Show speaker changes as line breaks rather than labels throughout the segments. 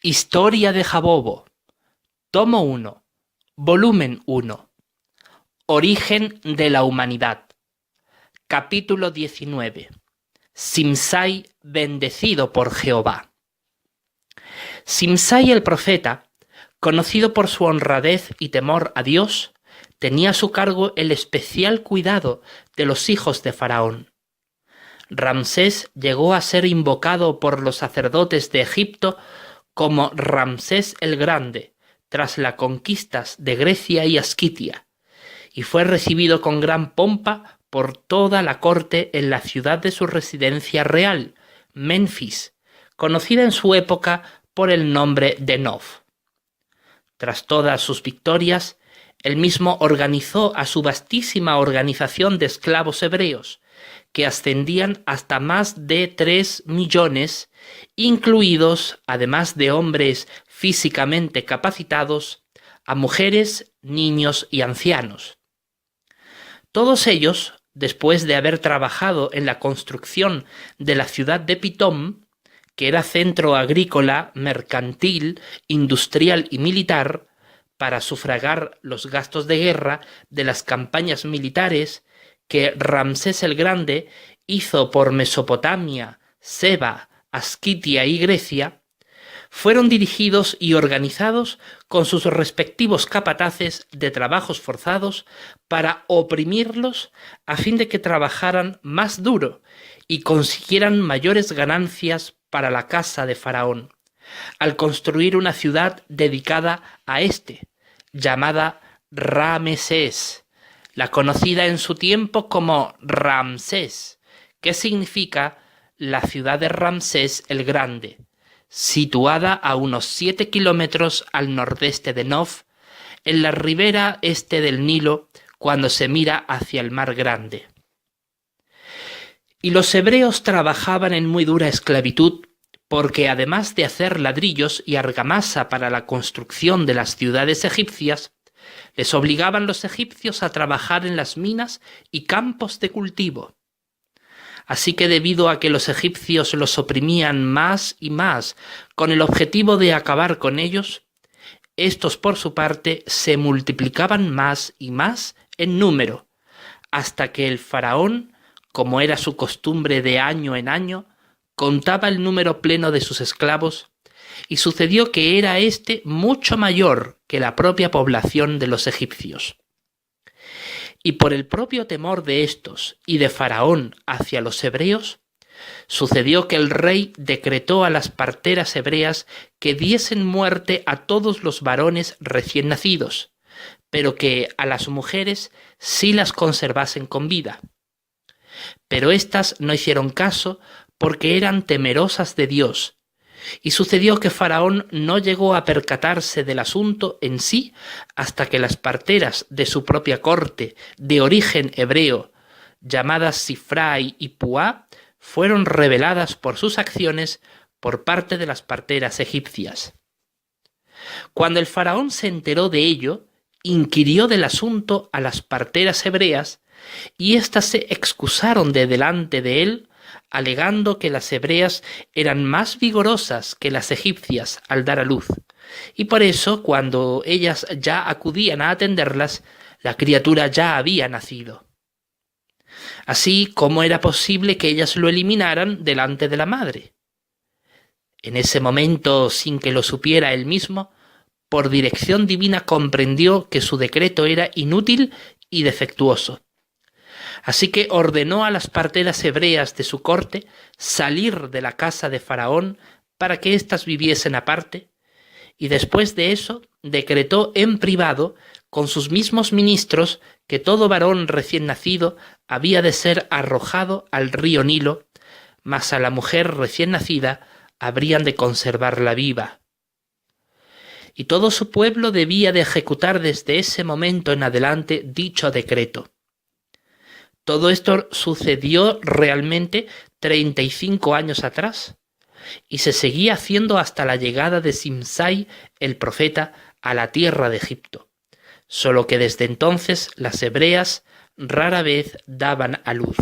Historia de Jabobo, tomo 1, volumen 1, Origen de la humanidad, capítulo 19, Simsai bendecido por Jehová. Simsai el profeta, conocido por su honradez y temor a Dios, tenía a su cargo el especial cuidado de los hijos de Faraón. Ramsés llegó a ser invocado por los sacerdotes de Egipto como Ramsés el Grande, tras las conquistas de Grecia y Asquitia, y fue recibido con gran pompa por toda la corte en la ciudad de su residencia real, Menfis, conocida en su época por el nombre de Nof. Tras todas sus victorias, él mismo organizó a su vastísima organización de esclavos hebreos, que ascendían hasta más de 3 millones, incluidos, además de hombres físicamente capacitados, a mujeres, niños y ancianos. Todos ellos, después de haber trabajado en la construcción de la ciudad de Pitón, que era centro agrícola, mercantil, industrial y militar, para sufragar los gastos de guerra de las campañas militares que Ramsés el Grande hizo por Mesopotamia, Seba, Asquitia y Grecia, fueron dirigidos y organizados con sus respectivos capataces de trabajos forzados para oprimirlos a fin de que trabajaran más duro y consiguieran mayores ganancias para la casa de Faraón, al construir una ciudad dedicada a éste, llamada Ramesés, la conocida en su tiempo como Ramsés, que significa la ciudad de Ramsés el Grande, situada a unos 7 kilómetros al nordeste de Nof, en la ribera este del Nilo, cuando se mira hacia el Mar Grande. Y los hebreos trabajaban en muy dura esclavitud, porque además de hacer ladrillos y argamasa para la construcción de las ciudades egipcias, les obligaban los egipcios a trabajar en las minas y campos de cultivo. Así que debido a que los egipcios los oprimían más y más con el objetivo de acabar con ellos, estos por su parte se multiplicaban más y más en número, hasta que el faraón, como era su costumbre de año en año, contaba el número pleno de sus esclavos, y sucedió que era éste mucho mayor que la propia población de los egipcios. Y por el propio temor de estos y de Faraón hacia los hebreos, sucedió que el rey decretó a las parteras hebreas que diesen muerte a todos los varones recién nacidos, pero que a las mujeres sí las conservasen con vida. Pero éstas no hicieron caso porque eran temerosas de Dios, y sucedió que Faraón no llegó a percatarse del asunto en sí hasta que las parteras de su propia corte, de origen hebreo, llamadas Sifrai y Puá, fueron reveladas por sus acciones por parte de las parteras egipcias. Cuando el faraón se enteró de ello, inquirió del asunto a las parteras hebreas, y éstas se excusaron de delante de él, alegando que las hebreas eran más vigorosas que las egipcias al dar a luz, y por eso, cuando ellas ya acudían a atenderlas, la criatura ya había nacido. Así, ¿cómo era posible que ellas lo eliminaran delante de la madre? En ese momento, sin que lo supiera él mismo, por dirección divina comprendió que su decreto era inútil y defectuoso. Así que ordenó a las parteras hebreas de su corte salir de la casa de Faraón para que éstas viviesen aparte, y después de eso decretó en privado con sus mismos ministros que todo varón recién nacido había de ser arrojado al río Nilo, mas a la mujer recién nacida habrían de conservarla viva. Y todo su pueblo debía de ejecutar desde ese momento en adelante dicho decreto. Todo esto sucedió realmente 35 años atrás, y se seguía haciendo hasta la llegada de Simsai el profeta a la tierra de Egipto, solo que desde entonces las hebreas rara vez daban a luz.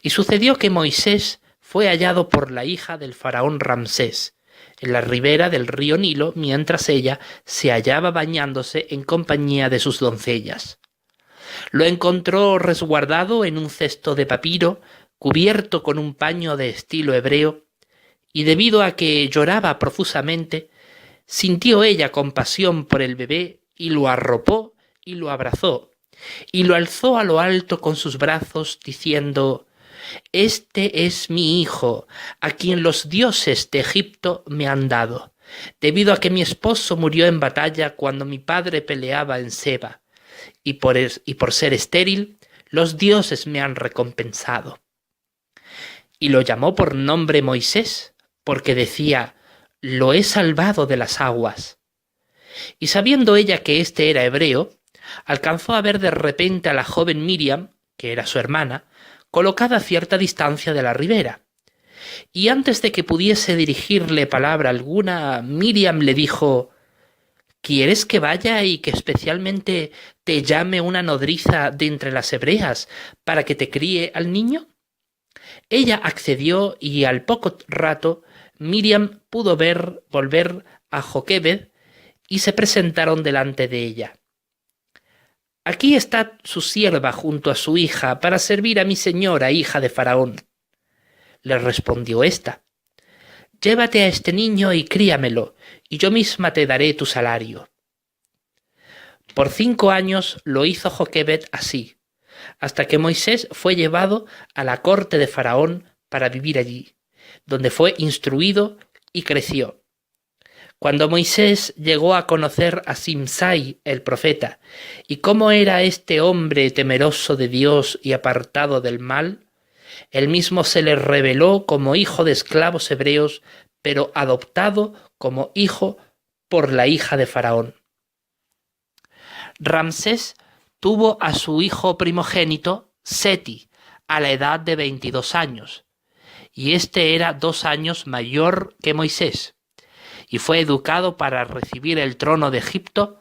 Y sucedió que Moisés fue hallado por la hija del faraón Ramsés, en la ribera del río Nilo, mientras ella se hallaba bañándose en compañía de sus doncellas. Lo encontró resguardado en un cesto de papiro, cubierto con un paño de estilo hebreo, y debido a que lloraba profusamente, sintió ella compasión por el bebé y lo arropó y lo abrazó, y lo alzó a lo alto con sus brazos, diciendo: «Este es mi hijo, a quien los dioses de Egipto me han dado, debido a que mi esposo murió en batalla cuando mi padre peleaba en Seba, y por ser estéril, los dioses me han recompensado». Y lo llamó por nombre Moisés, porque decía: «Lo he salvado de las aguas». Y sabiendo ella que éste era hebreo, alcanzó a ver de repente a la joven Miriam, que era su hermana, colocada a cierta distancia de la ribera. Y antes de que pudiese dirigirle palabra alguna, Miriam le dijo: «¿Quieres que vaya y que especialmente te llame una nodriza de entre las hebreas para que te críe al niño?». Ella accedió y al poco rato Miriam pudo volver a Joquebed y se presentaron delante de ella. «Aquí está su sierva junto a su hija para servir a mi señora, hija de Faraón». Le respondió ésta: «Llévate a este niño y críamelo, y yo misma te daré tu salario». Por 5 años lo hizo Joquebed así, hasta que Moisés fue llevado a la corte de Faraón para vivir allí, donde fue instruido y creció. Cuando Moisés llegó a conocer a Simsai el profeta, y cómo era este hombre temeroso de Dios y apartado del mal, él mismo se le reveló como hijo de esclavos hebreos, pero adoptado como hijo por la hija de Faraón. Ramsés tuvo a su hijo primogénito, Seti, a la edad de 22 años, y este era 2 años mayor que Moisés, y fue educado para recibir el trono de Egipto,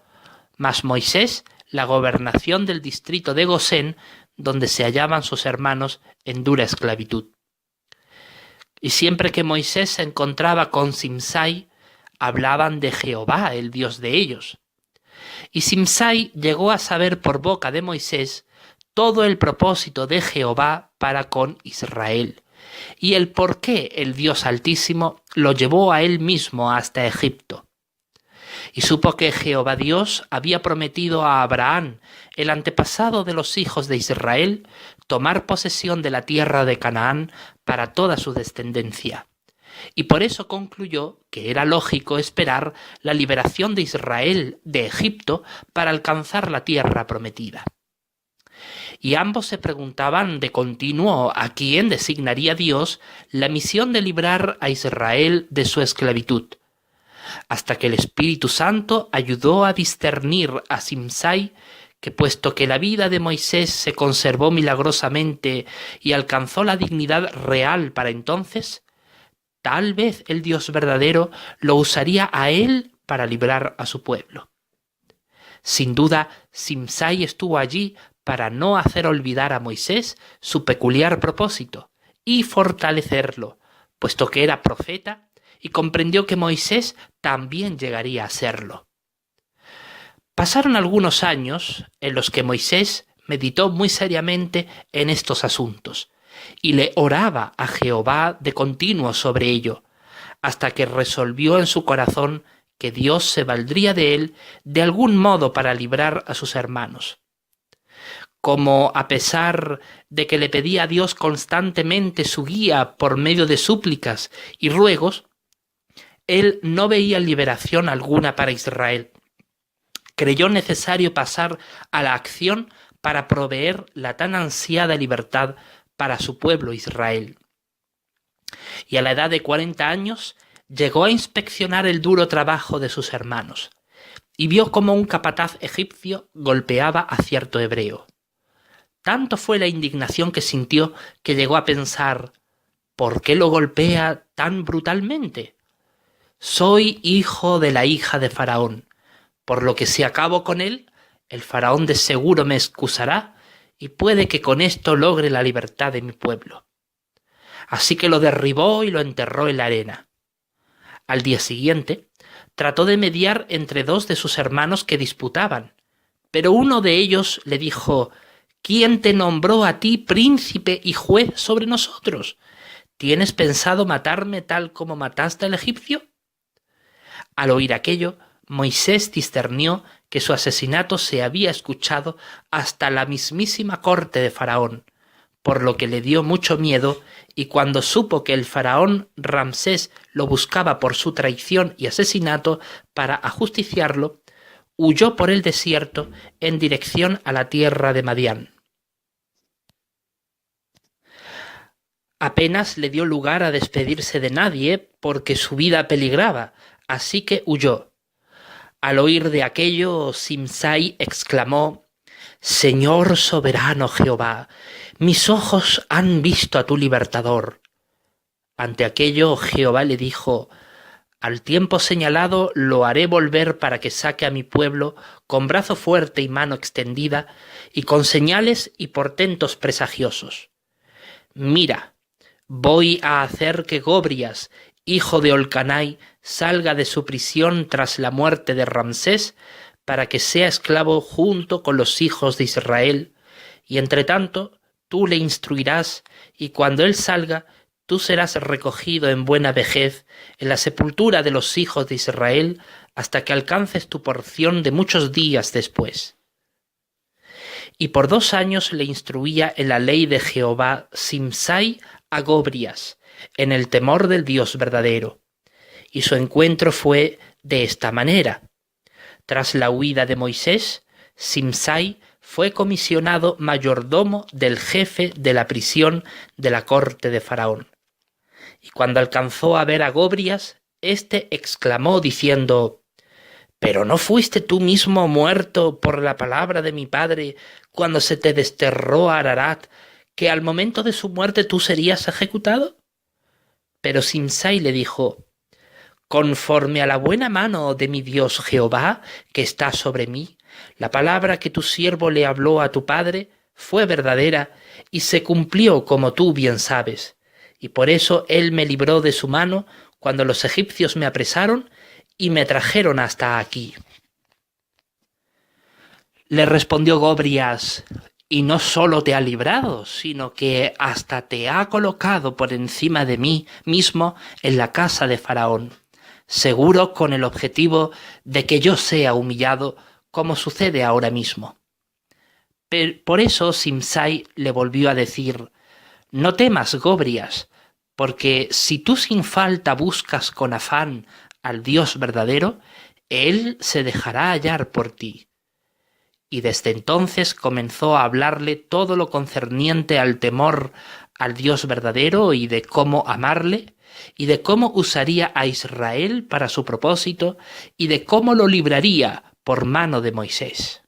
mas Moisés la gobernación del distrito de Gosén, donde se hallaban sus hermanos en dura esclavitud. Y siempre que Moisés se encontraba con Simsai, hablaban de Jehová, el Dios de ellos. Y Simsai llegó a saber por boca de Moisés todo el propósito de Jehová para con Israel, y el por qué el Dios Altísimo lo llevó a él mismo hasta Egipto. Y supo que Jehová Dios había prometido a Abraham, el antepasado de los hijos de Israel, tomar posesión de la tierra de Canaán para toda su descendencia. Y por eso concluyó que era lógico esperar la liberación de Israel de Egipto para alcanzar la tierra prometida. Y ambos se preguntaban de continuo a quién designaría Dios la misión de librar a Israel de su esclavitud, hasta que el Espíritu Santo ayudó a discernir a Simsai que, puesto que la vida de Moisés se conservó milagrosamente y alcanzó la dignidad real para entonces, tal vez el Dios verdadero lo usaría a él para librar a su pueblo. Sin duda, Simsai estuvo allí para no hacer olvidar a Moisés su peculiar propósito y fortalecerlo, puesto que era profeta y comprendió que Moisés también llegaría a serlo. Pasaron algunos años en los que Moisés meditó muy seriamente en estos asuntos y le oraba a Jehová de continuo sobre ello, hasta que resolvió en su corazón que Dios se valdría de él de algún modo para librar a sus hermanos. Como a pesar de que le pedía a Dios constantemente su guía por medio de súplicas y ruegos, él no veía liberación alguna para Israel. Creyó necesario pasar a la acción para proveer la tan ansiada libertad para su pueblo Israel. Y a la edad de 40 años llegó a inspeccionar el duro trabajo de sus hermanos, y vio cómo un capataz egipcio golpeaba a cierto hebreo. Tanto fue la indignación que sintió que llegó a pensar: ¿por qué lo golpea tan brutalmente? Soy hijo de la hija de Faraón, por lo que si acabo con él, el Faraón de seguro me excusará y puede que con esto logre la libertad de mi pueblo. Así que lo derribó y lo enterró en la arena. Al día siguiente, trató de mediar entre dos de sus hermanos que disputaban, pero uno de ellos le dijo: ¿Quién te nombró a ti príncipe y juez sobre nosotros? ¿Tienes pensado matarme tal como mataste al egipcio? Al oír aquello, Moisés discernió que su asesinato se había escuchado hasta la mismísima corte de Faraón, por lo que le dio mucho miedo, y cuando supo que el faraón Ramsés lo buscaba por su traición y asesinato para ajusticiarlo, huyó por el desierto en dirección a la tierra de Madián. Apenas le dio lugar a despedirse de nadie porque su vida peligraba, así que huyó. Al oír de aquello, Simsai exclamó: «Señor soberano Jehová, mis ojos han visto a tu libertador». Ante aquello, Jehová le dijo: «Al tiempo señalado lo haré volver para que saque a mi pueblo con brazo fuerte y mano extendida y con señales y portentos presagiosos. Mira, voy a hacer que Gobrias, hijo de Olcanai, salga de su prisión tras la muerte de Ramsés, para que sea esclavo junto con los hijos de Israel, y entretanto tú le instruirás, y cuando él salga, tú serás recogido en buena vejez en la sepultura de los hijos de Israel, hasta que alcances tu porción de muchos días después». Y por 2 años le instruía en la ley de Jehová Simsai a Gobrias, en el temor del Dios verdadero. Y su encuentro fue de esta manera. Tras la huida de Moisés, Simsai fue comisionado mayordomo del jefe de la prisión de la corte de Faraón. Y cuando alcanzó a ver a Gobrias, éste exclamó diciendo: «¿Pero no fuiste tú mismo muerto por la palabra de mi padre cuando se te desterró a Ararat, que al momento de su muerte tú serías ejecutado?» Pero Simsai le dijo: «Conforme a la buena mano de mi Dios Jehová, que está sobre mí, la palabra que tu siervo le habló a tu padre fue verdadera y se cumplió como tú bien sabes, y por eso él me libró de su mano cuando los egipcios me apresaron y me trajeron hasta aquí». Le respondió Gobrias: «Y no solo te ha librado, sino que hasta te ha colocado por encima de mí mismo en la casa de Faraón, seguro con el objetivo de que yo sea humillado, como sucede ahora mismo». Por eso Simsai le volvió a decir: «No temas, Gobrias, porque si tú sin falta buscas con afán al Dios verdadero, él se dejará hallar por ti». Y desde entonces comenzó a hablarle todo lo concerniente al temor al Dios verdadero y de cómo amarle, y de cómo usaría a Israel para su propósito, y de cómo lo libraría por mano de Moisés.